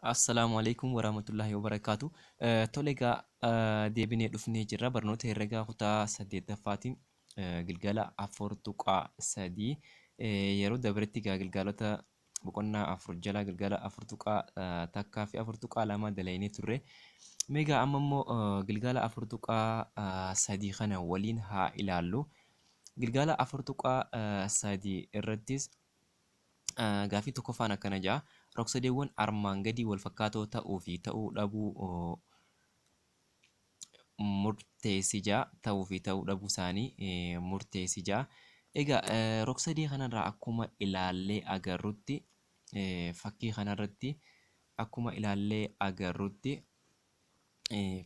Assalamualaikum warahmatullahi wabarakatuh. Tolega deebinee dhufnee jirra barnoota herregaa kutaa saddeettaffaatiin gilgala afur tuqaa sadii yeroo dabretti gilgaalota boqonnaa afur jala gilgala afur tuqaa takkaa fi afur tuqaa lama dalaynee turre. Meegaa amma immoo gilgala afur tuqaa sadii kana waliin haa ilaallu. Gilgala afur tuqaa sadii irrattis gaafii tokkoffaan akkana jedha. Rogsadeewwan armaan gadii wal fakkaatoo ta'uu fi ta'uu dhabuu murteessi jedha. Ta'uu fi ta'uu dhabuu isaanii murteessi jedha. Egaa rogsadee kanarraa akkuma ilaallee agarrutti fakkii kanarratti akkuma ilaallee agarrutti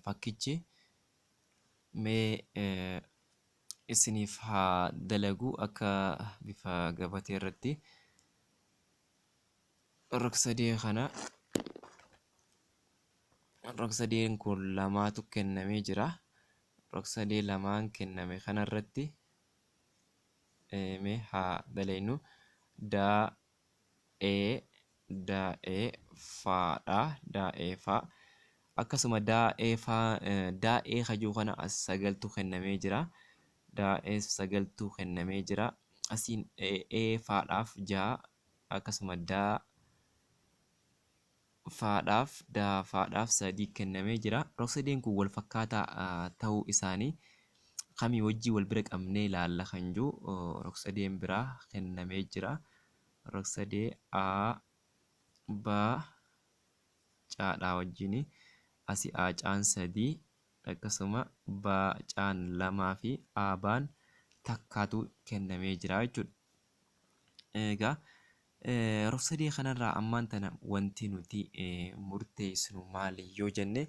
fakkichi mee isiniif haa dalagu akka bifa gabatee irratti. Rogsadeen kun lamaatu kennamee jira. Rogsadee lamaan kenname kanarratti mee haa dalaynu. Daa'ee faadha. Daa'ee faa. Akkasuma daa'ee hajuu kana as sagaltu kennamee jira. Daa'ee sagaltu kennamee jira. Asiin faadhaaf ja'a. Akkasuma faadhaaf sadii kennamee jira. Rogsadeen kun wal fakkaataa ta'uu isaanii kamii wajjii wal bira qabnee ilaalla kan jiru rogsadeen biraa kennamee jira. Rogsadee caadhaa wajjin asii caan sadii akkasuma caan lamaa fi baan takkaatu kennamee jira jechuudha. Egaa rogsadee kanarraa ammaan tana wanti nuti murteessinu maali yoo jenne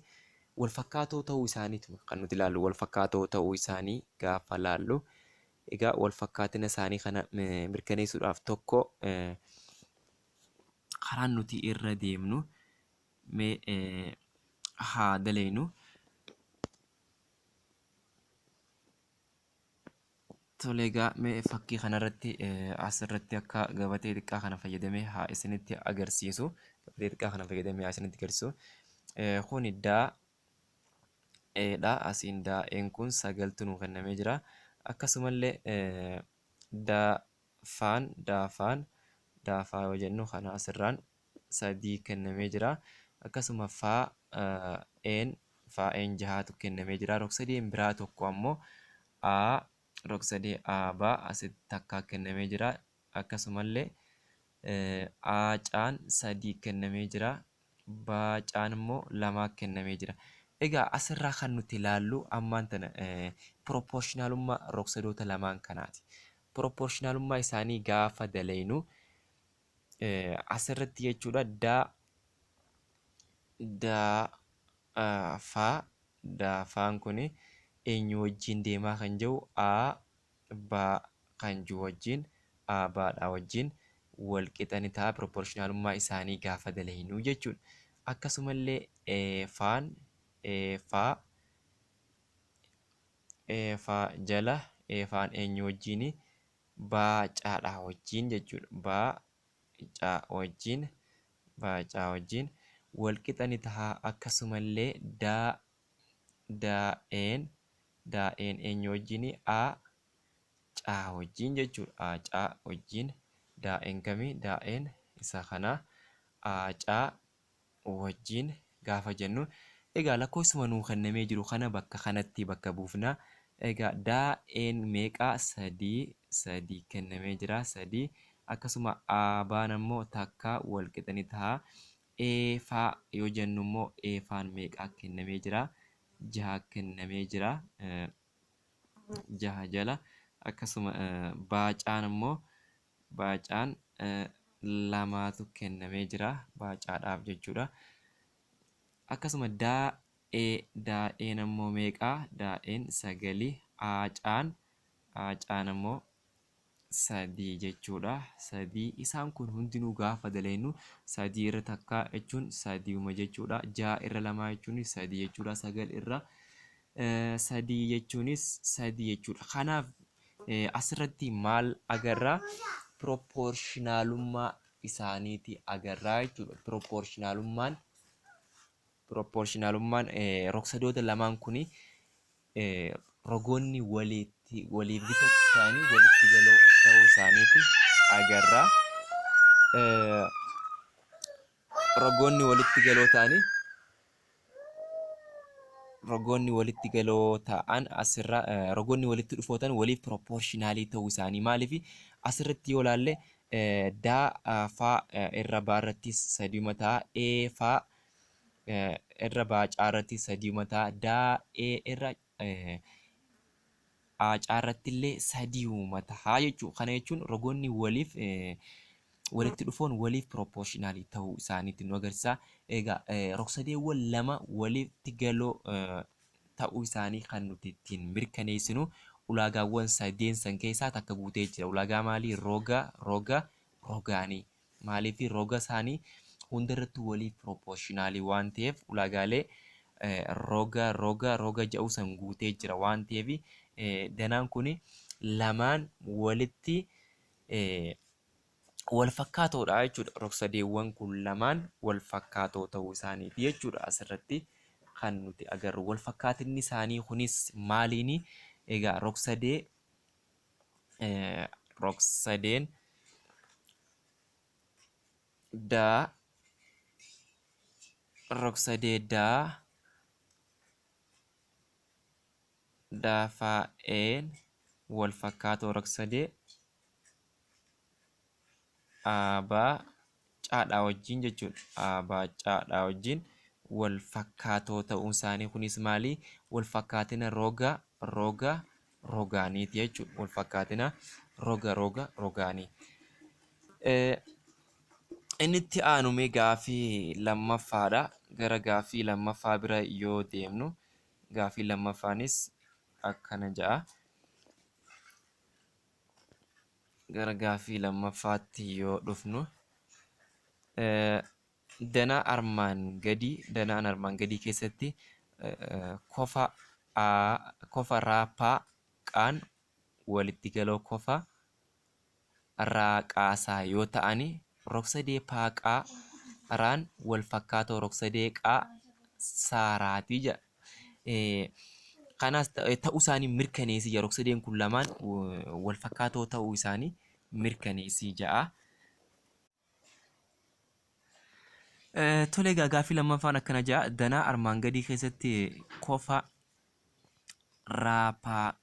wal fakkaatoo ta'uu isaaniitu kan nuti ilaallu. Wal fakkaatoo ta'uu isaanii gaafa laallu egaa wal fakkaatina isaanii kana mirkaneessuudhaaf tokko karaan nuti irra deemnu mee haa dalaynu. Toleegaa mee fakkii kanarratti asirratti akka gabatee xiqqaa kana fayyadamee haa isinitti agarsiisu. Gabatee xiqqaa kana fayyadamee haa isinitti agarsiisu. Kuni daa'eedha. Asiin daa'een kun sagaltu nuu kennamee jira. Akkasumallee daafaa yoo jennu kana asirraan sadii kennamee jira. Akkasuma faa'een jahaatu kennamee jira. Rogsadeen biraa tokko ammoo rogsadee aabaa asitti takkaa kennamee jira. Akkasumallee caan sadii kennamee jira. Caan immoo lamaa kennamee jira. Egaa asirraa kan nuti ilaallu ammaan tana proportionaalummaa rogsadoota lamaan kanaati. Proportionaalummaa isaanii gaafa dalaynu asirratti jechuudha daafaan kuni eenyu wajjin deemaa kan jiru kan jiru wajjin baadhaa wajjin wal qixa ni ta'a proportionaalummaa isaanii gaafa dalaynu jechuudha. Akkasumallee faa jala faan eenyu wajjin caadhaa wajjin jechuudha. Baacaa wajjin wal qixa ni ta'a. Akkasumallee daa'een eenyu wajjin caa wajjin jechuudha. Caa wajjin daa'een kamii daa'een isa kana caa wajjin gaafa jennu egaa lakkoofsuma nuu kennamee jiru kana bakka kanatti bakka buufna. Egaa daa'een meeqaa sadii kennamee jira. Sadii akkasuma baan ammoo takka wal qixa ni ta'a. Faa yoo jennu immoo faan meeqaa kennamee jira. Jaha kennamee jira. Jaha jala akkasuma baacaan immoo lamaatu kennamee jira. Baacaadhaaf jechuudha. Akkasuma daa'een ammoo meeqaa? Daa'een sagalii. Caan ammoo sadii jechuudha. Sadii isaan kun hundinuu gaafa dalaynu sadii irra takkaa jechuun sadiuma jechuudha. Jaha irra lamaa jechuun sadii jechuudha. Sagal irra sadii jechuunis sadii jechuudha. Kanaaf asirratti maal agarraa? Proportionaalummaa isaaniiti agarraa jechuudha. Proportionaalummaan Proportionalummaan rogsadoota lamaan kuni rogoonni waliif bifa isaanii walitti galoo ta'uu isaaniiti agarra. Rogoonni walitti galoo ta'an asirra rogoonni walitti dhufootan waliif proportionaalii ta'uu isaanii maaliif asirratti yoo ilaalle daa faa irra baarratti sadiuma ta'a faa irra baacaarratti sadiuma ta'a daa irra caarratti illee sadiuma ta'a jechuudha. Kana jechuun rogoonni walitti dhufoon waliif proportionaalii ta'uu isaaniitti nu agarsiisa. Egaa rogsadeewwan lama walitti galoo ta'uu isaanii kan nuti ittiin mirkaneessinu ulaagaawwan sadeen san keessaa takka guutee jira. Ulaagaa maalii? Rogaanii. Maaliif roga isaanii hundarratti waliif proportionaalii waan ta'eef ulaagaalee roga jedhu san guutee jira waan ta'eef danaan kun lamaan walitti wal fakkaatoodha jechuudha. Rogsadeewwan kun lamaan wal fakkaatoo ta'uu isaaniiti jechuudha. Asirratti kan nuti agarru wal fakkaatinni isaanii kunis maaliini? Egaa rogsadeen daafa'een wal fakkaatoo rogsadee abaa caadhaa wajjin jechuudha. Abaa caadhaa wajjin wal fakkaatoo ta'uun isaanii kunis maali? Wal fakkaatina rogaaniiti jechuudha. Wal fakkaatina rogaanii. Inni itti aanume gaaffii lammaffaadha. Gara gaaffii lammaffaa bira yoo deemnu gaaffii lammaffaanis akkana jedha. Gara gaaffii lammaffaatti yoo dhufnu danaa armaan gadii keessatti kofa raapaa qaan walitti galoo kofa raaqaasaa yoo ta'ani rogsadee paaqaa raan wal fakkaatoo rogsadee qaa saaraatii jedha. Kanas ta'uu isaanii mirkaneessii jedha. Rogsadeen kun lamaan wal fakkaatoo ta'uu isaanii mirkaneessii jedha. Tole egaa gaaffii lammaffaan akkana jedha. Danaa armaan gadii keessatti kofa raapaa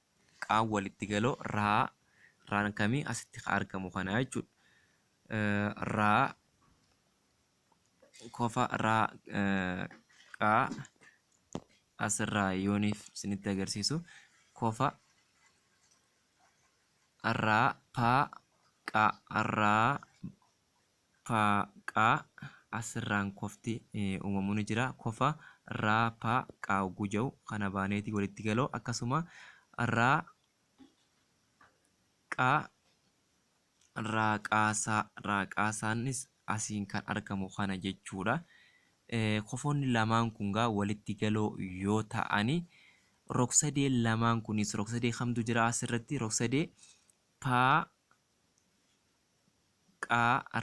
walitti galoo raan kamii asitti argamu kana jechuudha. Kofa raaqaa asirraa yooniif isinitti agarsiisu kofa raapaa asirraan kofti uumamu ni jira. Kofa raapaa hogguu jedhu kana baaneeti walitti galoo akkasuma raaqaasaanis asiin kan argamu kana jechuudha. Kofoonni lamaan kun gaa walitti galoo yoo ta'ani rogsadee lamaan kunis rogsadee kamtu jira asirratti? Rogsadee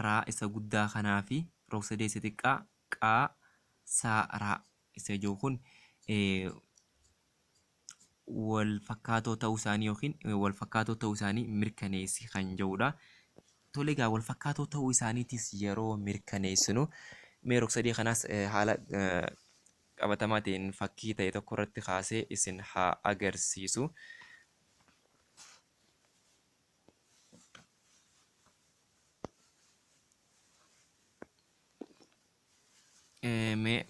raa isa guddaa kanaa fi rogsadee isa xiqqaa qaasaa isa jiru kun wal fakkaatoo ta'uu isaanii yookiin wal fakkaatoo ta'uu isaanii mirkaneessi kan jedhudha. Tole egaa wal fakkaatoo ta'uu isaaniitis yeroo mirkaneessinu mee rogsadee kanaas haala qabatamaa ta'een fakkii ta'e tokko irratti kaasee isin haa agarsiisu.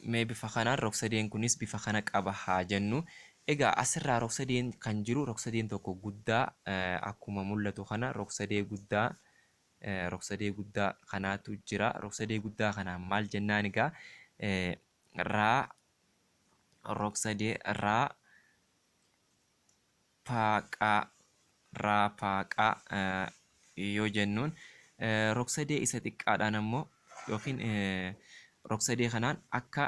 Mee bifa kanaan rogsadeen kunis bifa kana qaba haa jennu. Egaa asirraa rogsadeen kan jiru rogsadeen tokko guddaa akkuma mul'atu kana rogsadee guddaa kanaatu jira. Rogsadee guddaa kanaan maal jennaan egaa rogsadee raapaqaa yoo jennuun rogsadee isa xiqqaadhaan ammoo yookiin rogsadee kanaan akka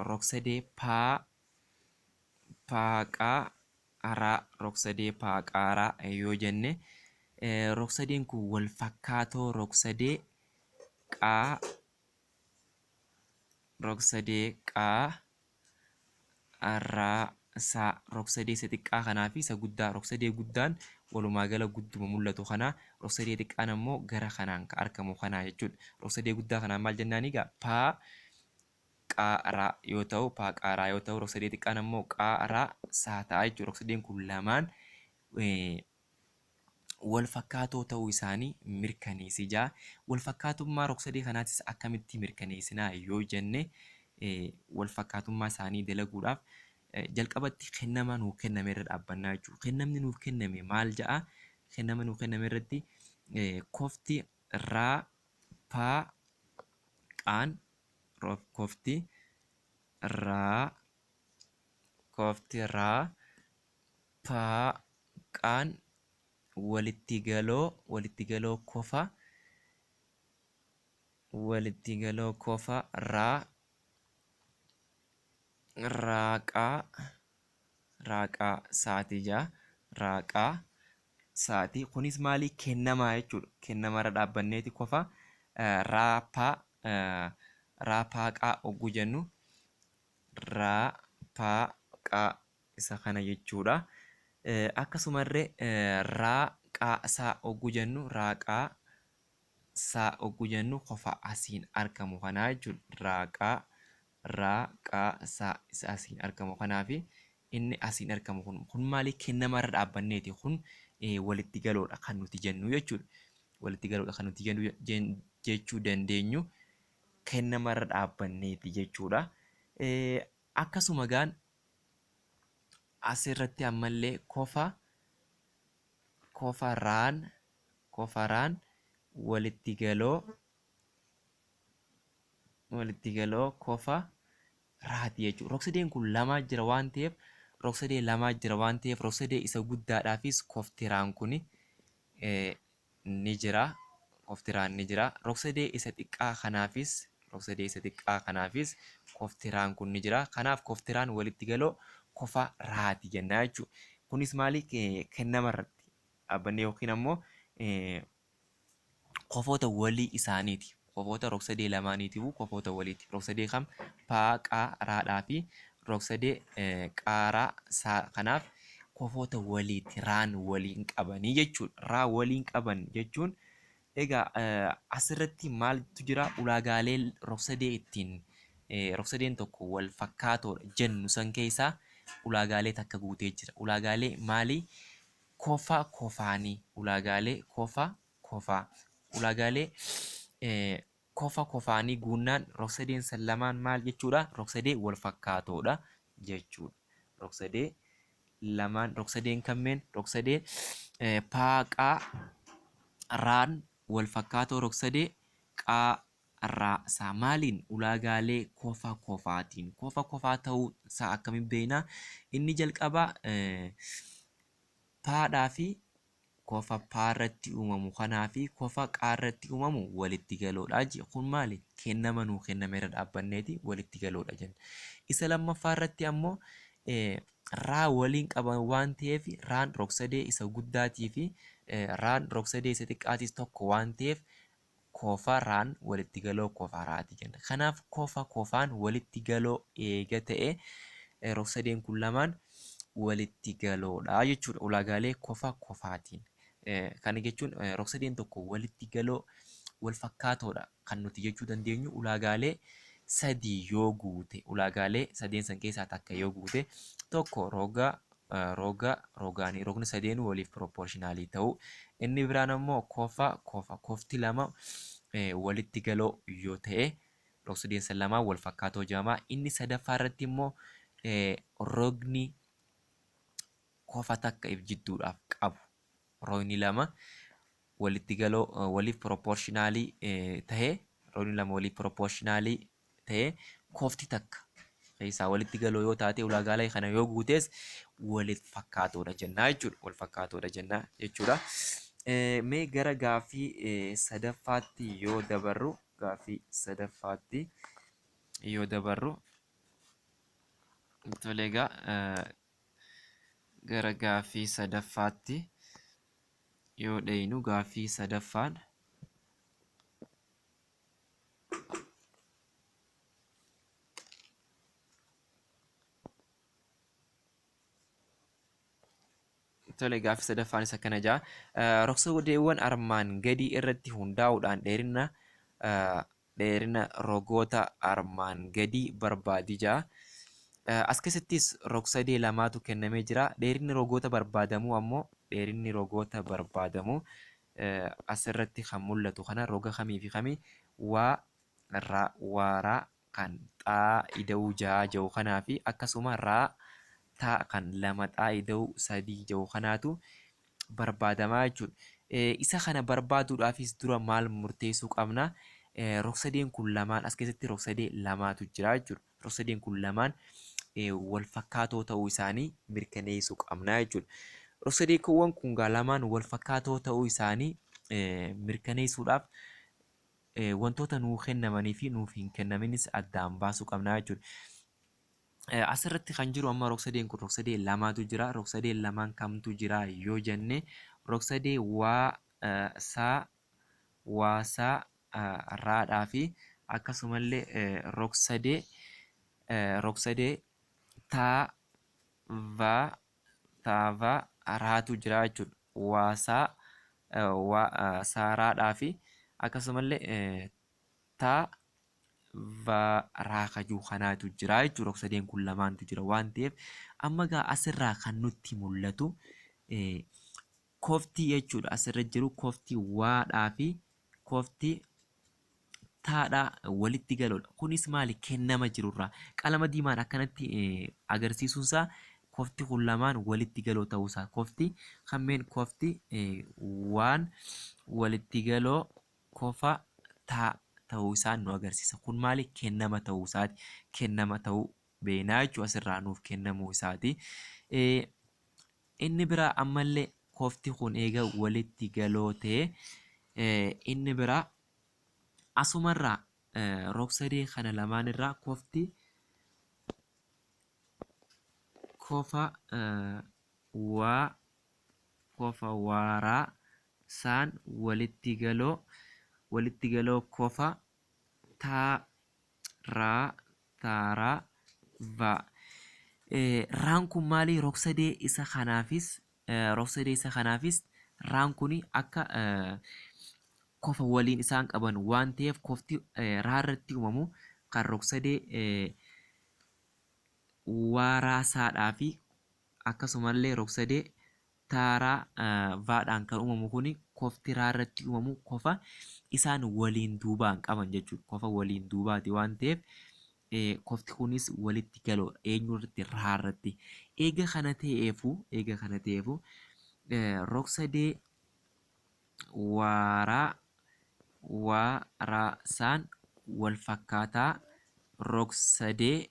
rogsadee paaqaaraa yoo jenne rogsadeen kun wal fakkaatoo rogsadee qaa Raasaa rog-sadee isa xiqqaa kanaa fi isa guddaa rog-sadee guddaan walumaa gala gudduma mul'atu kanaa rog-sadee xiqqaan ammoo gara kanaan kan argamu kanaa jechuudha. Rog-sadee guddaa kanaan maal jennaan egaa paa qaaraa yoo ta'u paa qaaraa yoo ta'u rog-sadee xiqqaan ammoo qaaraa saa ta'a jechuudha. Rog-sadeen kun lamaan wal fakkaatoo ta'uu isaanii mirkaneessijaa. Wal fakkaatummaa rog-sadee kanaatis akkamitti mirkaneessinaa yoo jenne wal fakkaatummaa isaanii dalaguudhaaf jalqabatti kennama nuuf kenname irra dhaabbannaa jechuudha. Kennamni nuuf kenname maal ja'a? Kennama nuuf kenname irratti kofti raa paa qaan kofti raa paa qaan walitti galoo kofa raaqaa saatii jaa raaqaa saatii kunis maalii kennamaa jechuudha. Kennamarra dhaabbanneeti kofa raapaaqaa ogguu jennu raapaaqaa isa kana jechuudha. Akkasumallee raaqaa saa ogguu jennu raaqaa saa ogguu jennu kofa asiin argamu kanaa jechuudha. Raaqaa saa isa asiin argamu kanaa fi inni asiin argamu kun maalii kennamarra dhaabbanneeti kun walitti galoodha kan nuti jennu jechuudha. Walitti galoodha kan nuti jennu jechuu dandeenyu kennamarra dhaabbanneeti jechuudha. Akkasuma gaan asirratti ammallee kofaraan walitti galoo kofa raati jechuudha. Rog-sadeen kun lamaa jira waan ta'eef rog-sadee isa guddaadhaafis koftiraan kun ni jira. Rog-sadee isa xiqqaa kanaafis koftiraan kun ni jira. Kanaaf koftiraan walitti galoo kofa raati jenna jechuudha. Kunis maali kennamarratti dhaabbannee yookiin ammoo kofoota walii isaaniiti. Kofoota rog-sadee lamaaniitiifuu kofoota waliiti. Rog-sadee kam paa qaaraadhaa fi rog-sadee qaaraa saa kanaaf kofoota waliiti. Raan waliin qabanii jechuudha. Raa waliin qaban jechuun egaa asirratti maaltu jira? Ulaagaalee rog-sadeen tokko wal fakkaatoodha jennu san keessaa ulaagaalee takka guutee jira. Ulaagaalee maalii? Kofaanii. Ulaagaalee kofaa. Ulaagaalee kofaanii guunnaan rog-sadeen san lamaan maal jechuudha? Rog-sadee wal fakkaatoodha jechuudha. Rog-sadeen kanneen rog-sadee paaqaa raan wal fakkaatoo rog-sadee qaaraa maaliin? Ulaagaalee kofaatiin. Kofaa ta'uu isaa akkamiin beeknaa? Inni jalqabaa paadhaa fi kofa paarratti uumamu kanaa fi kofa qaarratti uumamu walitti galoodha. Kun maali? Kennama nuu kenname irra dhaabbanneeti walitti galoodha jenna. Isa lammaffaa irratti ammoo raa waliin qaban waan ta'eef raan rog-sadee isa guddaatii fi raan rog-sadee isa xiqqaatis tokko waan ta'eef kofa raan walitti galoo kofa raati jenna. Kanaaf kofaan walitti galoo eega ta'e rog-sadeen kun lamaan walitti galoodha jechuudha. Ulaagaalee kofaatiin. Kana jechuun rog-sadeen tokko walitti galoo wal fakkaatoodha kan nuti jechuu dandeenyu ulaagaalee sadii yoo guute. Ulaagaalee sadeen san keessaa takka yoo guute tokko rogni sadeenuu waliif proportionaalii ta'uu. Inni biraan ammoo kofti lama walitti galoo yoo ta'e rog-sadeen san lamaan wal fakkaatoo jedhama. Inni sadaffaa irratti immoo rogni kofa takka if jidduudhaaf qabu. Rogni lama walitti galoo waliif proportionaalii ta'ee kofti takka keessaa walitti galoo yoo taate ulaagaalee kana yoo guutes wal fakkaatoodha jennaa jechuudha. Mee gara gaaffii sadaffaatti yoo dabarru tolee egaa gara gaaffii sadaffaatti yoo dhaynu gaaffii sadaffaan tole gaaffii sadaffaan isa kana jaa. Rog-saddeewwan armaan gadii irratti hundaa'uudhaan dheerina rogoota armaan gadii barbaadi jaa. As keessattis rog-sadee lamaatu kennamee jira. Dheerinni rogoota barbaadamuu ammoo dheerinni rogoota barbaadamuu asirratti kan mul'atu kana roga kamii fi kamii waaraa kan xaa ida'uu jaha jiru kanaa fi akkasuma taa kan lama xaa ida'uu sadii jiru kanaatu barbaadamaa jechuudha. Isa kana barbaaduudhaafis dura maal murteessuu qabna? Rog-sadeen kun lamaan as keessatti rog-sadee lamaatu jira jechuudha. Rog-sadeen kun lamaan wal fakkaatoo ta'uu isaanii mirkaneessuu qabna jechuudha. Rog-sadeewwan kun lamaan wal fakkaatoo ta'uu isaanii mirkaneessuudhaaf wantoota nuu kennamanii fi nuuf hin kennaminis addaan baasuu qabna jechuudha. Asirratti kan jiru amma rog-sadeen kun rog-sadee lamaatu jira. Rog-sadeen lamaan kamtu jira yoo jenne rog-sadee waasaa raadhaa fi akkasumallee rog-sadee taavaa raatu jira jechuudha. Waasaa raadhaa fi akkasumallee raakajuu kanaatu jira jechuudha. Rog-sadeen kun lamaantu jira waan ta'eef amma gaa asirraa kan nutti mul'atu kooftii jechuudha. Asirra jiru kooftii waadhaa fi kooftii taadhaa walitti galoodha. Kunis maali? Kennama jirurraa qalama diimaan akkanatti agarsiisuunsaa kooftii kun lamaan walitti galoo ta'uusaa kooftii kanneen kooftii waan walitti galoo kofa ta'uu isaa nu agarsiisa. Kun maali? Kennama ta'uu isaati. Kennama ta'uu beenaa jechuudha. Asirraa nuuf kennamuu isaati. Inni biraa ammallee kooftii kun eega walitti galoo ta'e inni biraa asumarraa rog-sadee kana lamaan irraa kofa waaraa saan walitti galoo kofa taaraa va. Raan kun maali? Rog-sadee isa kanaafis raan kuni akka kofa waliin isaan qaban waan ta'eef kofti raarratti uumamu kan rog-sadee waaraasaadhaa fi akkasumallee rog-sadee taaraa vaadhaan kan uumamu kuni kofti raarratti uumamu kofa isaan waliin duubaan qaban jechuudha. Kofa waliin duubaati waan ta'eef kofti kunis walitti galoodha. Eenyurratti? Raarratti. Eega kana ta'eefu rog-sadee waaraasaan wal fakkaataa rog-sadee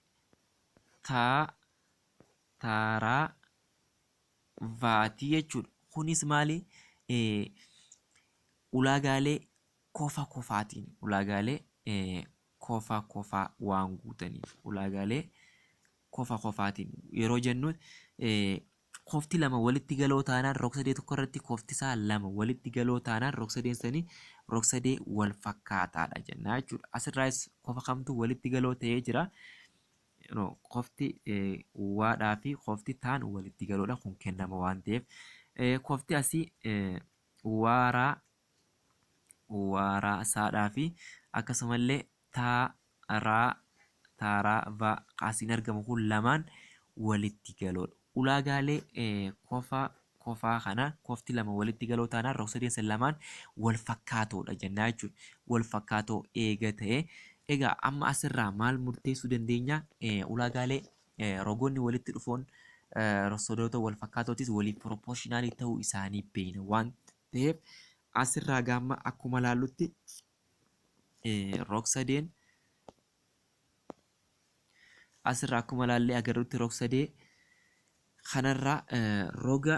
taaraa vaatii jechuudha. Kunis maali? Ulaagaalee kofa kofaa waan guutaniif ulaagaalee kofa kofaatiin yeroo jennu kofti lama walitti galoo taanaan rog-sadee tokko irratti kofti isaa lama walitti galoo taanaan rog-sadeen sanii rog-sadee wal fakkaataadha jenna jechuudha. Asirraas kofa kamtu walitti galoo ta'ee jira. Kofti waadhaa fi kofti taan walitti galoodha. Kun kennama waan ta'eef kofti asii waaraasaadhaa fi akkasumallee taaraa va asiin argamu kun lamaan walitti galoodha. Ulaagaalee kofaa kana kofti lama walitti galoo taanaan rog-sadeen san lamaan wal fakkaatoodha jennaa jechuudha. Wal fakkaatoo eega ta'e egaa amma asirraa maal murteessuu dandeenya? Ulaagaalee rogoonni walitti dhufoon rog-sadeewwan wal fakkaatootis waliif proportionaalii ta'uu isaanii beekna waan ta'eef asirraa gaamma akkuma laallutti rog-sadeen asirraa akkuma laallee agarrutti rog-sadee kanarraa roga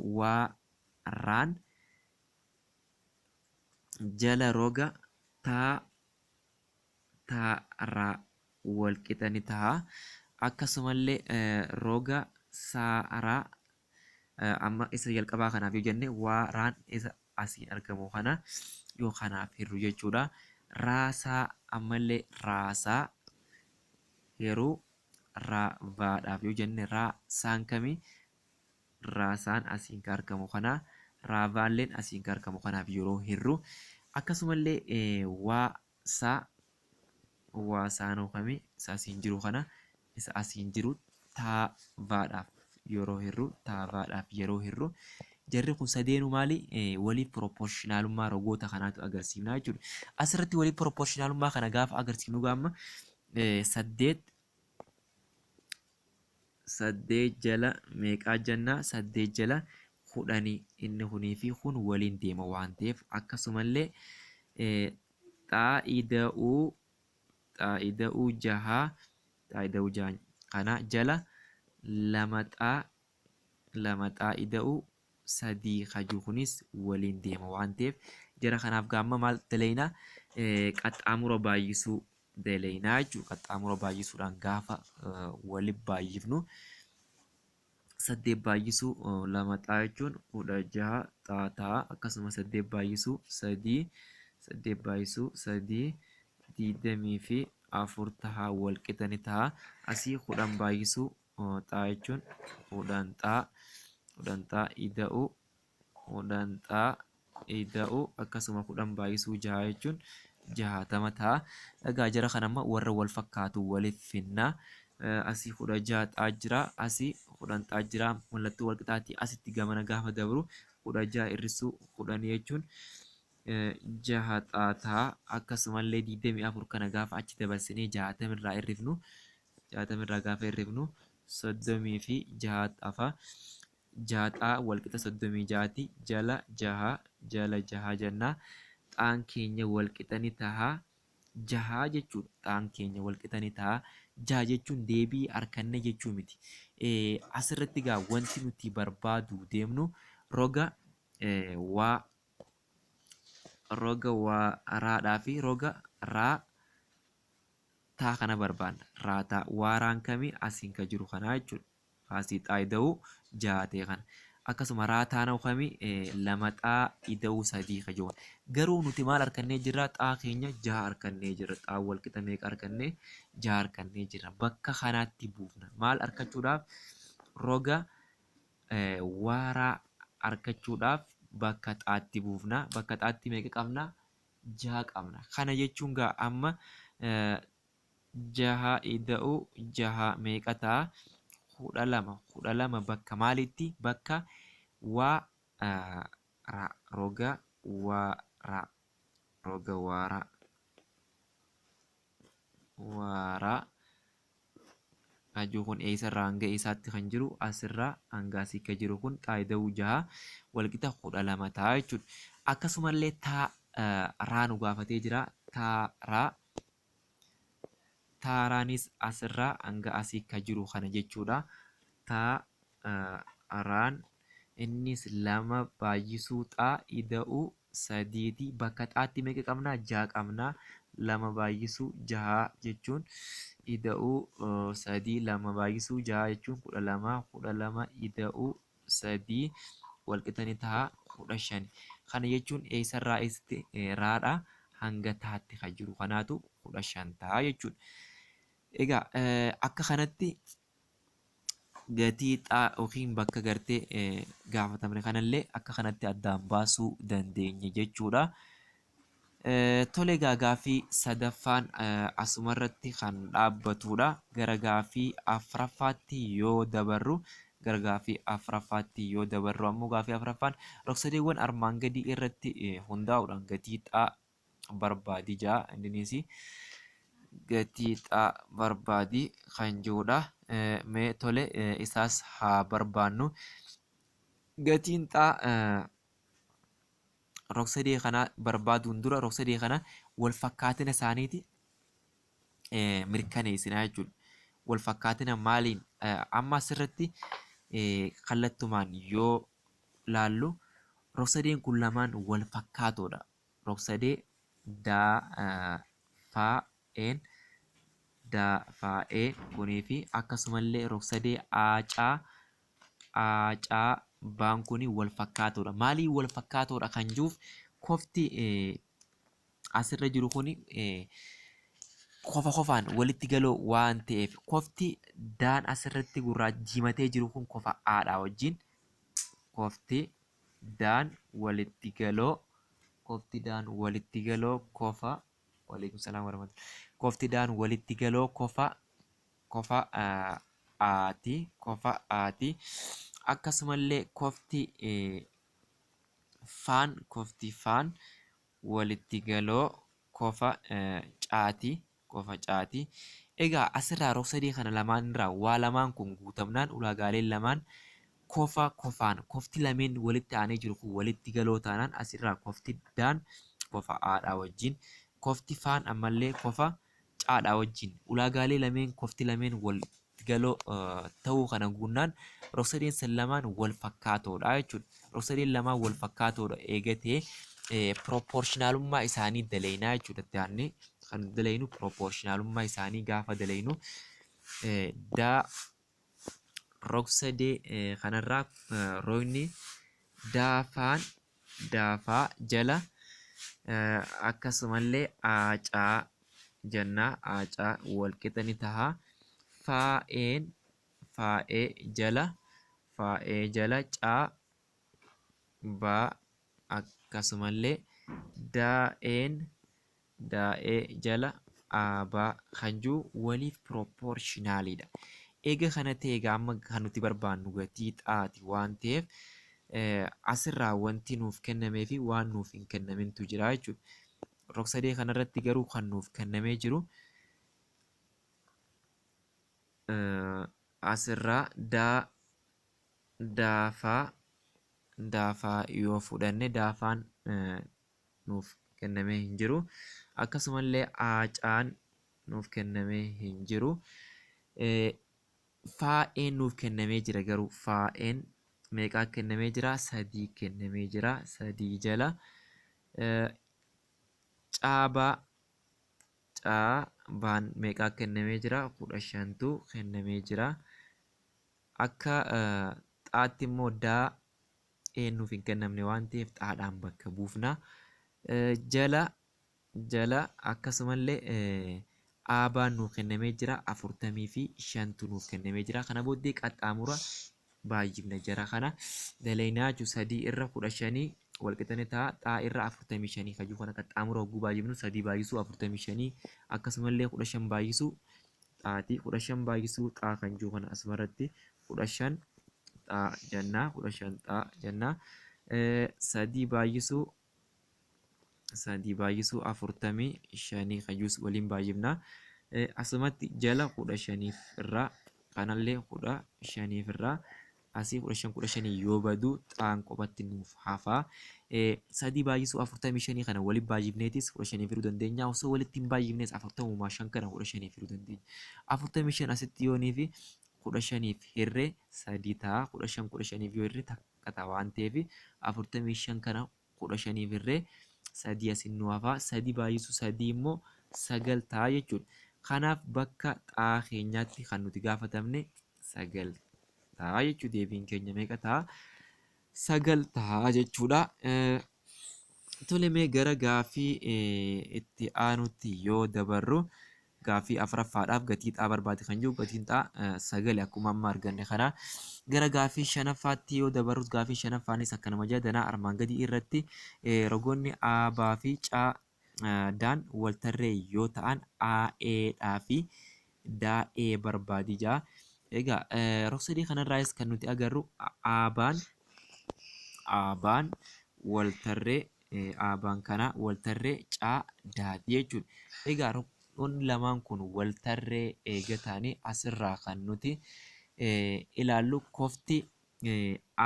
waaraan jala roga taaraa wal qixani ta'a. Akkasumallee roga saaraa amma isa jalqabaa kanaaf yoo jenne waaraan isa asiin argamu kana yoo kanaaf hirru jechuudha. Raasaa ammallee raasaa yeroo Raa vaadhaaf yoo jenne raasaan kamii? Raasaan asiin kan argamu kana raavaalleen asiin kan argamu kanaaf yeroo hirru akkasumallee waasaanoo kamii isa asiin jiru kana isa asiin jiru taavaadhaaf yeroo hirru jarri kun sadeenuu maali? Waliif pirooporshinaalummaa rogoota kanaatu agarsiifnaa jechuudha. Asirratti waliif pirooporshinaalummaa kana gaafa agarsiifnu gaamma saddeet jala meeqaa jennaa? Saddeet jala kudhanii inni kunii fi kun waliin deema waan ta'eef akkasumallee xaa'ida'uu jahaa kana jala lama xaa'ida'uu sadii kajuu kunis waliin deema waan ta'eef jara kanaaf gaamma maal dalaynaa? Qaxxaamura baay'isuu dalaynaa jechuudha. Qaxxaamura baay'isuudhaan gaafa waliin baay'ifnu saddeet baay'isuu lama xaa jechuun 16 ta'a. Akkasuma saddeet baay'isuu sadii 24 ta'a wal qixa ni ta'a. Asii 10 baay'isuu xaa jechuun 10 xaa ida'uu akkasuma 10 baay'isuu 6 jechuun 60 ta'a. Egaa jara kanamma warra wal fakkaatu waliif finnaa. Asii 16 xaa jira, asii 10 xaa jira. Mallattoo wal qixaatii asitti gamana gaafa dabru 16 irrisuu 10 jechuun 6 xaa ta'a. Akkasumallee 24 kana gaafa achi dabarsinee 60 irraa hirrifnu 60 irraa gaafa hirrifnu 30 fi 6 hafa. 6 xaa wal qixa 36ti jala 6 jennaa. Xaan keenya wal qixa ni ta'a 6 jechuudha. Xaan keenya wal qixa ni ta'a 6 jechuun deebii harkanne jechuu miti. Asirratti egaa wanti nuti barbaadu deemnu roga waaraadhaa fi roga raataa kana barbaadna. Raataa waaraan kamii? Asiin kan jiru kana jechuudha. Asii xaa'ida'uu 6 ta'e kana. Akkasuma raataan kamii? 2 xaa'ida'uu 3 kan jiru. Garuu nuti maal harkannee jirra? Xaa keenya 6 harkannee jirra. Xaa wal qixa meeqa harkannee? 6 harkannee jirra. Bakka kanaatti buufna. Maal harkachuudhaaf? Roga waaraa harkachuudhaaf bakka xaatti buufna. Bakka xaatti meeqa qabna? 6 qabna. Kana jechuun gaa amma 6 ida'uu 6 meeqa ta'a? 12 bakka maalitti? Bakka roga waaraa ajuu kun eessarraa hanga eessaatti kan jiru asirraa hanga asii kan jiru kun xaa'ida'uu 6 walqixa 12 ta'a jechuudha. Akkasumallee raa nu gaafatee jira. Taaraanis asirraa hanga asii kan jiru kana jechuudha. Taaraan innis 2 baay'isuu xaa'ida'uu 3ti. Bakka xaatti meeqa qabnaa? 6 qabnaa. 2 baay'isuu 6 jechuun ida'uu 3 2 baay'isuu 6 jechuun 12 ida'uu 3 walqixa ni ta'a 15. Kana jechuun eessarraa eessatti raadhaa hanga taatti kan jiru kanaatu 15 ta'a jechuudha. Egaa akka kanatti gatii xaa yookiin bakka gartee gaafatamne kanallee akka kanatti addaan baasuu dandeenya jechuudha. Tole egaa gaaffii sadaffaan asumarratti kan dhaabbatudha. Gara gaaffii afuraffaatti yoo dabarru ammoo gaaffii afuraffaan rog-sadeewwan armaan gadii irratti hundaa'uudhaan gatii xaa barbaadi jedha. Innis gatii xaa barbaadi kan jedhudha. Mee tole isaas haa barbaannu. Gatiin xaa rog-sadee kana barbaaduun dura rog-sadee kana wal fakkaatina isaaniiti mirkaneessinaa jechuudha. Wal fakkaatina maaliin? Amma asirratti kallattumaan yoo laallu rog-sadeen kun lamaan wal fakkaatoodha. Rog-sadee daafa'ee kunii fi akkasumallee rog-sadee aacaa baan kuni wal fakkaatoodha. Maalii wal fakkaatoodha kan jiruuf kofti asirra jiru kuni kofa kofaan walitti galoo waan ta'eef kofti daan asirratti gurraajjimatee jiru kun kofa aadhaa wajjin kofti daan walitti galoo kofti daan walitti galoo kofa waliikum salaam warahmatullahi kofti daan walitti galoo kofa kofa aati akkasumallee kofti faan walitti galoo kofa caati. Egaa asirraa rog-sadee kana lamaan irraa waa lamaan kun guutamnaan ulaagaaleen lamaan kofa kofaan kofti lameen walitti aanee jiru kun walitti galoo taanaan asirraa kofti daan kofa aadhaa wajjin kofti faan ammallee kofa caadhaa wajjin ulaagaalee lameen kofti lameen walitti galoo ta'uu kana guunnaan rog-sadeen san lamaan wal fakkaatoodha jechuudha. Rog-sadeen lamaan wal fakkaatoodha eegatee proportionaalummaa isaanii dalaynaa jechuudha. Daannee kan dalaynu proportionaalummaa isaanii gaafa dalaynu daa rog-sadee kanarraa roogni daafaa jala akkasumallee aacaa jennaa aacaa wal qixa ni taha faa'ee jala caa baa akkasumallee daa'ee jala aabaa kan jiru waliif proportionaalidha. Eega kana ta'e amma kan nuti barbaannu gatii xaati waan ta'eef asirraa wanti nuuf kennamee fi waan nuuf hin kennamintu jira jechuudha. Rog-sadee kanarratti garuu kan nuuf kennamee jiru asirraa daafaa yoo fudhanne daafaan nuuf kennamee hin jiru. Akkasumallee aacaan nuuf kennamee hin jiru. Faa'een nuuf kennamee jira garuu faa'een meeqaa kennamee jira? 3 kennamee jira. 3 jala caabaan meeqaa kennamee jira? 15tu kennamee jira. Akka xaatti immoo daa'een nuuf hin kennamne waan ta'eef xaadhaan bakka buufna. Jala akkasumallee aabaan nuuf kennamee jira 45tu nuuf kennamee jira. Kana booddee qaxxaamura baay'ifna jara kana dalaynaa jechuun 3 irra 15 wal qixani ta'a. Xaa irra 45 kan jiru kana qaxxaamura hogguu baay'ifnu 3 baay'isuu 45 akkasumallee 15 baay'isuu xaati 15 baay'isuu xaa kan jiru kana asumarratti 15 xaa jennaa 15 xaa jennaa 3 baay'isuu 45 kan jiru waliin baay'ifna. Asumatti jala 15 irraa kanallee 15 irraa asii 15 yoo badu xaan qofatti nuuf hafaa. 3 baay'isuu 45 kana waliin baay'ifneetis 15 firuu dandeenya. Osoo walitti hin baay'ifnes 45 kana 15 firuu dandeenya. 45 asitti yoonii fi 15f hirree 3 ta'a. 15f yoo hirree takka ta'a waan ta'eef 45 kana 15f hirree 3 asin nu hafaa. 3 baay'isuu 3 immoo 9 ta'a jechuudha. Kanaaf bakka xaa keenyaatti kan nuti gaafatamne 9 ta'a jechuudha. Deebiin keenya meeqa ta'a? 9 ta'a jechuudha. Tole mee gara gaafii itti aanutti yoo dabarru gaafii afuraffaadhaaf gatii xaa barbaade kan jiru gatiin xaa 9 akkuma amma arganne kana gara gaafii shanaffaatti yoo dabarru gaafii shanaffaanis akkanuma jadanaa armaan gadii irratti rogoonni aabaa fi caa daan waltarree yoo ta'an aa'eedhaa fi daa'ee barbaadi jaa. Egaa rog-sadee kanarraayis kan nuti agarru aabaan waltarree aabaan kana waltarree caa daati jechuudha. Egaa rogoonni lamaan kun waltarree eegataanii asirraa kan nuti ilaallu kofti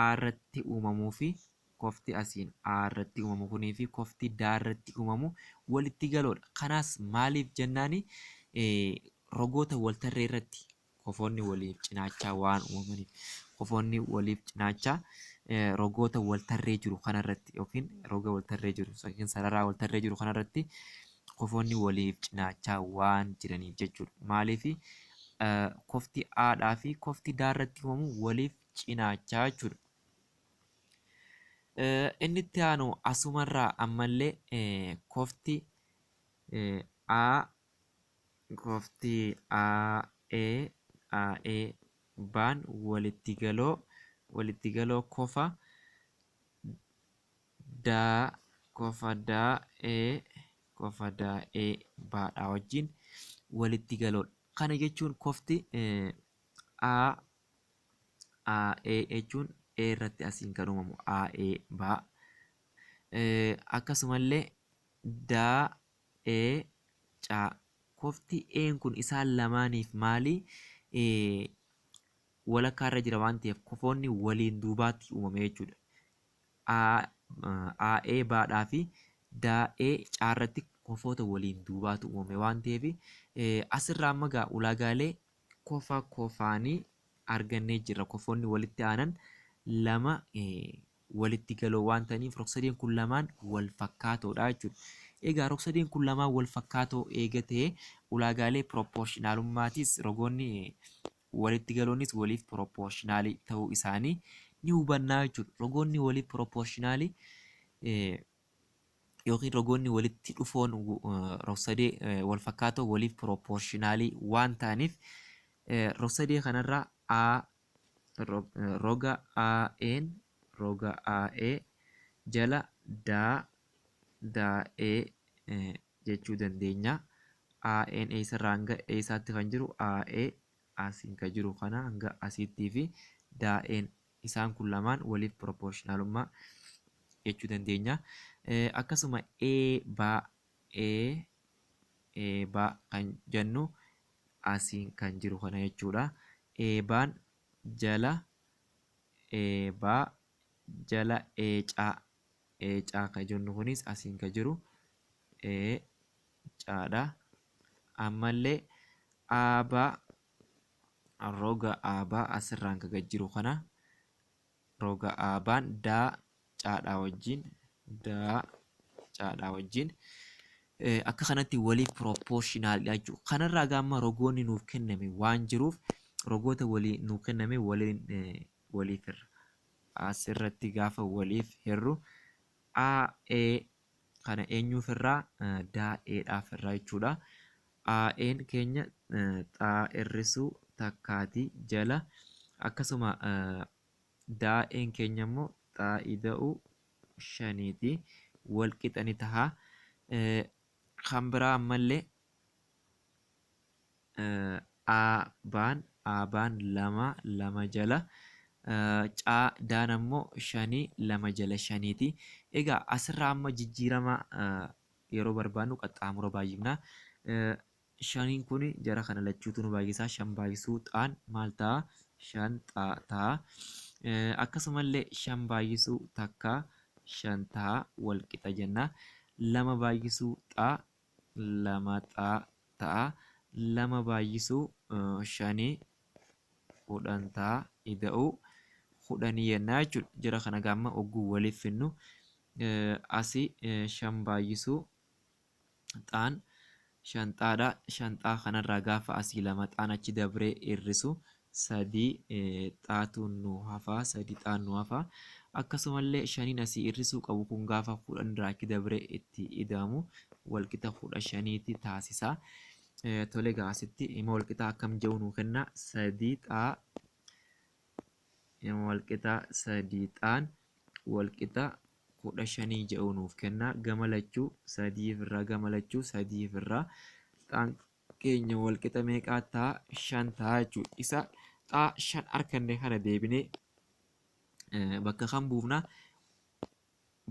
aarratti uumamuu fi kofti asiin aarratti uumamu kunii fi kofti daarratti uumamu walitti galoodha. Kanaas maaliif jennaani rogoota waltarree irratti kofoonni waliif cinaachaa waan uumamaniif kofoonni waliif cinaachaa rogoota waltarree jiru kanarratti yookiin roga waltarree jiru yookiin sararaa waltarree jiru kanarratti kofoonni waliif cinaachaa waan jiraniif jechuudha. Maaliif kofti aadhaa fi kofti daarratti uumamu waliif cinaachaa jechuudha. Inni itti aanu asumarraa ammallee kofti qofti aa'ee baan walitti galoo kofa daa'ee baadhaa wajjin walitti galoodha. Kana jechuun kofti aa'ee jechuun ee irratti asiin kan uumamu aa'ee baa. Akkasumallee daa'ee caa. Kofti een kun isaan lamaaniif maali? Walakkaa irra jira waan ta'eef kofoonni waliin duubaatti uumame jechuudha. Aa'ee baadhaa fi daa'ee caarratti kofoota waliin duubaatu uumame waan ta'eef asirraa amma gaa ulaagaalee kofaanii argannee jirra. Kofoonni walitti aanan lama walitti galoo waan ta'aniif rog-sadeen kun lamaan wal fakkaatoodha jechuudha. Egaa rog-sadeen kun lamaan wal fakkaatoo eega ta'ee ulaagaalee pirooporshinaalummaatis rogoonni walitti galoonnis waliif pirooporshinaali ta'uu isaanii ni hubannaa jechuudha. Rogoonni waliif pirooporshinaali yookiin rogoonni walitti dhufoon rog-sadee wal fakkaatoo waliif pirooporshinaali waan ta'aniif rog-sadee kanarraa roga aa'ee jala daa'ee jechuu dandeenya. Aa'een eessarraa hanga eessaatti kan jiru aa'ee asiin kan jiru kana hanga asiittii fi daa'een isaan kun lamaan waliif pirooporshinaallummaa jechuu dandeenya. Akkasuma eebaa kan jennu asiin kan jiru kana jechuudha. Eebaan jala eebaa jala eecaa kan jennu kunis asiin kan jiru eecaadha. Ammallee aabaa roga aabaa asirraan kan jiru kana roga aabaan daa'aadhaa wajjin akka kanatti waliif pirooporshinaaliidha jechuudha. Kanarraa gaamma rogoonni nuuf kenname waan jiruuf rogoota walii nuuf kenname waliif hirra. Asirratti gaafa waliif hirru aa'ee kana eenyuuf irraa daa'eedhaaf irraa jechuudha. Aa'een keenya xaa hir'isuu takkaatii jala akkasuma daa'een keenya immoo xaa ida'uu shaniiti wal qixa ni taha. Kan biraa ammallee aabaan lama jala daan ammoo shanii lama jala shaniiti. Egaa asirraa amma jijjiirama yeroo barbaannu qaxxaamura baay'ifnaa. Shaniin kun jara kana lachuutu nu baay'isaa. Shan baay'isuu xaan maal ta'a? Shan ta'a. Akkasumallee shan baay'isuu takka shan ta'a wal qixa jenna. Lama baay'isuu xaa lama ta'a. Lama baay'isuu shanii kudhan ta'a. Ida'uu kudhanii jennaa jechuudha. Jara kana gaamma ogguu waliif finnu asii shan baay'isuu xaan shan xaadha. Shan xaa kanarraa gaafa asii lama xaan achi dabree hir'isu sadii xaatuun nu hafaa. Sadii xaan nu hafaa. Akkasumallee shaniin asii hir'isuu qabu kun gaafa kudhan irraa achi dabree itti ida'amu walqixa 15 taasisa. Tole egaa asitti hima walqixaa akkam jedhu nuu kenna. Sadii xaa walqixa sadii xaan walqixa 15 jedhu nuuf kenna. Gama lachuu sadiif irraa gama lachuu sadiif irraa xaan keenya walqixa meeqaa ta'a? 5 ta'a jechuudha. Isa xaa 5 arganne kana deebinee bakka kan buufna?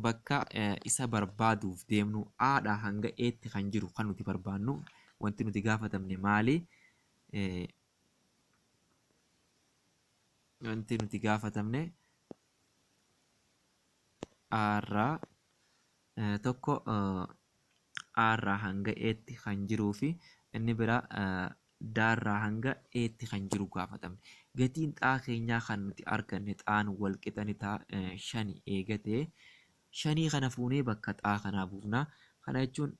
Bakka isa barbaaduuf deemnu aadhaa hanga eetti kan jiru kan nuti barbaannu. Wanti nuti gaafatamne maali? Wanti nuti gaafatamne aarraa tokko aarraa hanga eetti kan jiruu fi inni biraa daarraa hanga eetti kan jiru gaafatamne. Gatiin xaa keenyaa kan nuti arganne xaan walqixa ni ta'a 5 eegatee shanii kana fuunee bakka xaa kanaa buufna. Kana jechuun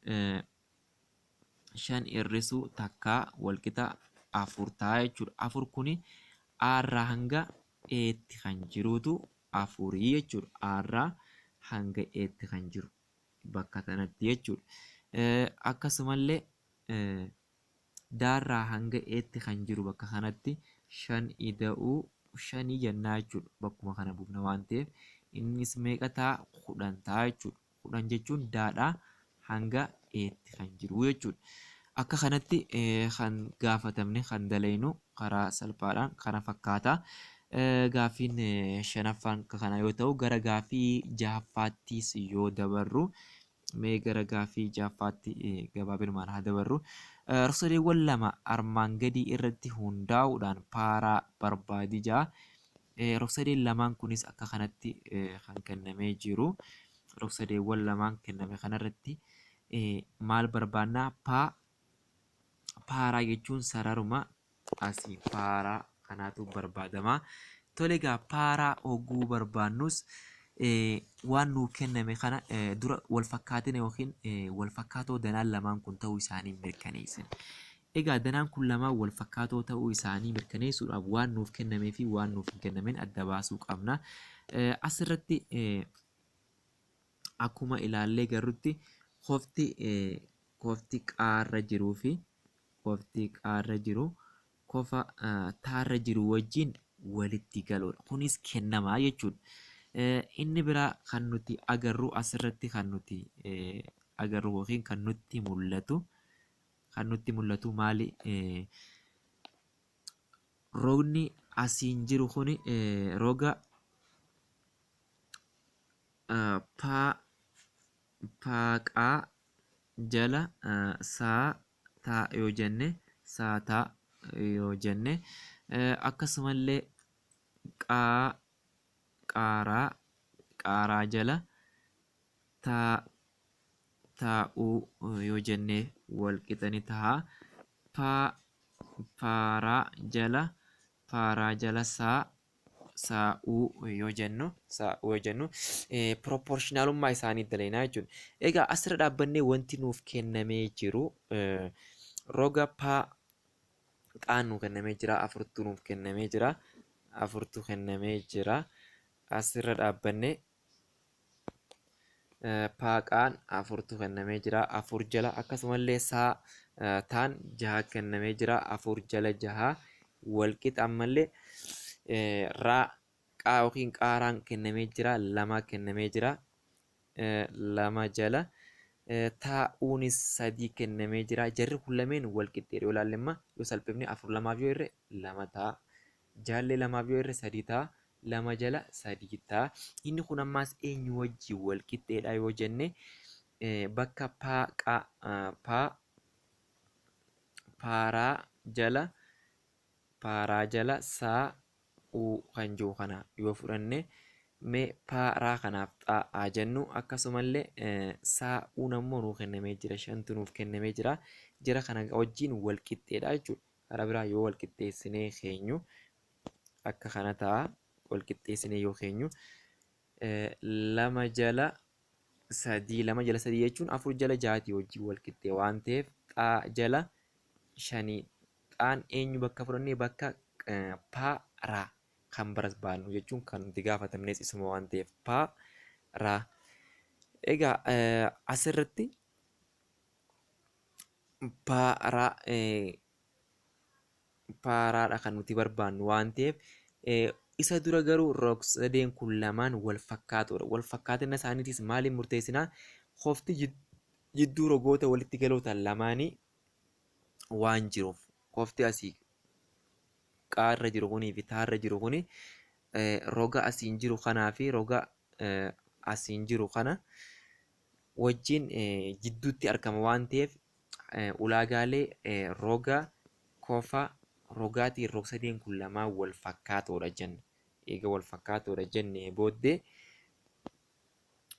5 hir'isuu takkaa walqixa 4 ta'a jechuudha. 4 kuni aarraa hanga eetti kan jirutu 4 jechuudha. Aarraa hanga eetti kan jiru bakka kanatti jechuudha. Akkasumallee Daarraa hanga eetti kan jiru bakka kanatti shan ida'uu shanii jennaa jechuudha. Bakkuma kana buufna waan ta'eef innis meeqa ta'a? 10 ta'a jechuudha. 10 jechuun daadhaa hanga eetti kan jiru jechuudha. Akka kanatti kan gaafatamne kan dalaynu karaa salphaadhaan kana fakkaata. Gaaffiin shanaffaan kana yoo ta'u gara gaaffii jahaffaattis yoo dabarru mee gara gaaffii jahaffaatti gabaabinumaan haa dabarru. Rog-sadeewwan lama armaan gadii irratti hundaa'uudhaan paaraa barbaadi ja'a. Rog-sadeen lamaan kunis akka kanatti kan kennamee jiru. Rog-sadeewwan lamaan kenname kanarratti maal barbaannaa? Paaraa jechuun sararuma asii paaraa kanaatu barbaadama. Tole egaa paaraa hogguu barbaannus waan nuuf kenname kana dura walfakkaatina yookiin walfakkaatoo danaan lamaan kun ta'uu isaanii mirkaneessin. Egaa danaan kun lamaan walfakkaatoo ta'uu isaanii mirkaneessuudhaaf waan nuuf kennamee fi waan nuuf hin kennamin adda baasuu qabna. Asirratti akkuma ilaallee garrutti qofti qaarra jiruu fi qofti qaarra jiru qofa taarra jiru wajjin walitti galuudha. Kunis kennamaa jechuudha. Inni biraa kan nuti agarru asirratti kan nuti agarru yookiin kan nutti mul'atu maali? Rogni asiin jiru kuni roga paaqaa jala saataa yoo jenne akkasumallee qaaraa jala taa'uu yoo jenne wal qixani ta'a. Paaraa jala saa'uu yoo jennu proportionaalummaa isaanii dalaynaa jechuudha. Egaa asirra dhaabbannee wanti nuuf kennamee jiru roga qaan nuuf kennamee jira. Afurtu nuuf kennamee jira. Afurtu kennamee jira. Asirra dhaabbannee paaqaan afurtu kennamee jira. Afur jala akkasumallee taan jaha kennamee jira. Afur jala jaha walqixa ammallee qaa yookiin qaaraan kennamee jira. Lama kennamee jira. Lama jala taa'uunis 3 kennamee jira. Jarri kun lameen walqixxeedha. Yoo ilaalle immoo yoo salphifne 4 lamaaf yoo hirre 2 ta'a. Jaallee lamaaf yoo hirre 3 ta'a. 2 jala 3 ta'a. Inni kun ammaas eenyu wajjin walqixxeedha yoo jenne bakka paaraa jala saa'uu kan jiru kana yoo fudhanne mee paaraa kanaaf xaa'aa jennu. Akkasumallee saa'uun ammoo nuuf kennamee jira. 5tu nuuf kennamee jira. Jara kana wajjin walqixxeedha jechuudha. Karaa biraa yoo walqixxeessinee keenyu akka kana ta'a. Walqixxeessinee yoo keenyu 2 jala 3 jechuun 4 jala 6 wajjin walqixxee waan ta'eef xaa jala 5. Xaan eenyu bakka fudhannee bakka paaraa kan barbaannu jechuun kan nuti gaafatamnes isuma waan ta'eef paaraa. Egaa asirratti paaraadha kan nuti barbaannu waan ta'eef isa dura garuu rog-sadeen kun lamaan wal fakkaatoodha. Wal fakkaatina isaaniitis maaliin murteessinaa? Qofti jidduu rogoota walitti galootaan lamaanii waan jiruuf qofti asii qaarra jiru kunii fi taarra jiru kuni roga asiin jiru kanaa fi roga asiin jiru kana wajjin jidduutti argama waan ta'eef ulaagaalee roga kofa rogaatiin rog-sadeen kun lamaan wal fakkaatoodha jenna. Eega wal fakkaatoodha jennee booddee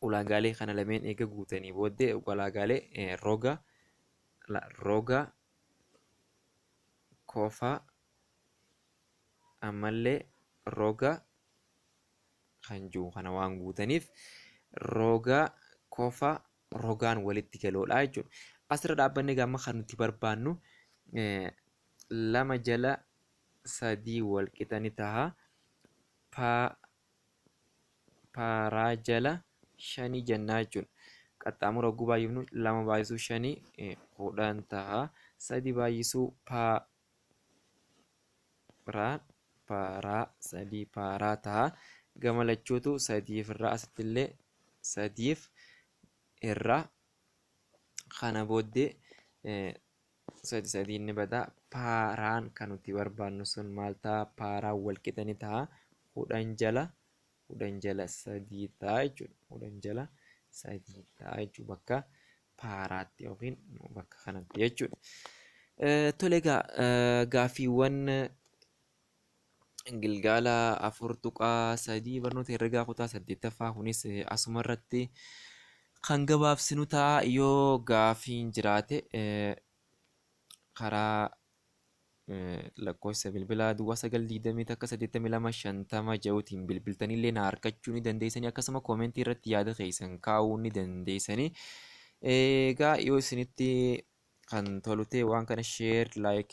ulaagaalee kana lameen eega guutanii booddee ulaagaalee roga kofa ammallee roga kan jiru kana waan guutaniif roga kofa rogaan walitti galoodha jechuudha. Asirra dhaabbannee gamma kan nuti barbaannu 2 jala 3 wal qixani ta'a. Paaraa jala 5 jennaa jechuudha. qaxxaamura hogguu baay'ifnu 2 baay'isuu 5 10 ta'a. 3 baay'isuu paaraa 3 paaraa ta'a. Gama lachuutu 3 irraa asitti illee 3 irraa kana booddee 3 inni badaa. Paaraan kan nuti barbaannu sun maal ta'a? Paaraan wal qixa ni ta'a. 10 jala 3 ta'a jechuudha. 10 jala 3 ta'a jechuudha bakka paaraatti yookiin bakka kanatti jechuudha. Tole egaa gaaffiiwwan gilgaala 4.3 barnoota herregaa kutaa 8ffaa kunis asuma irratti kan gabaabsinu ta'a. Yoo gaaffiin jiraate karaa lakkoofsa bilbilaa duwwaa 920 bilbiltanii na argachuu ni dandeessanii, akkasuma koomentii irratti yaada keessan kaa'uu ni dandeessanii. Egaa yoo isinitti kan tolu ta'e waan kana sheer laayik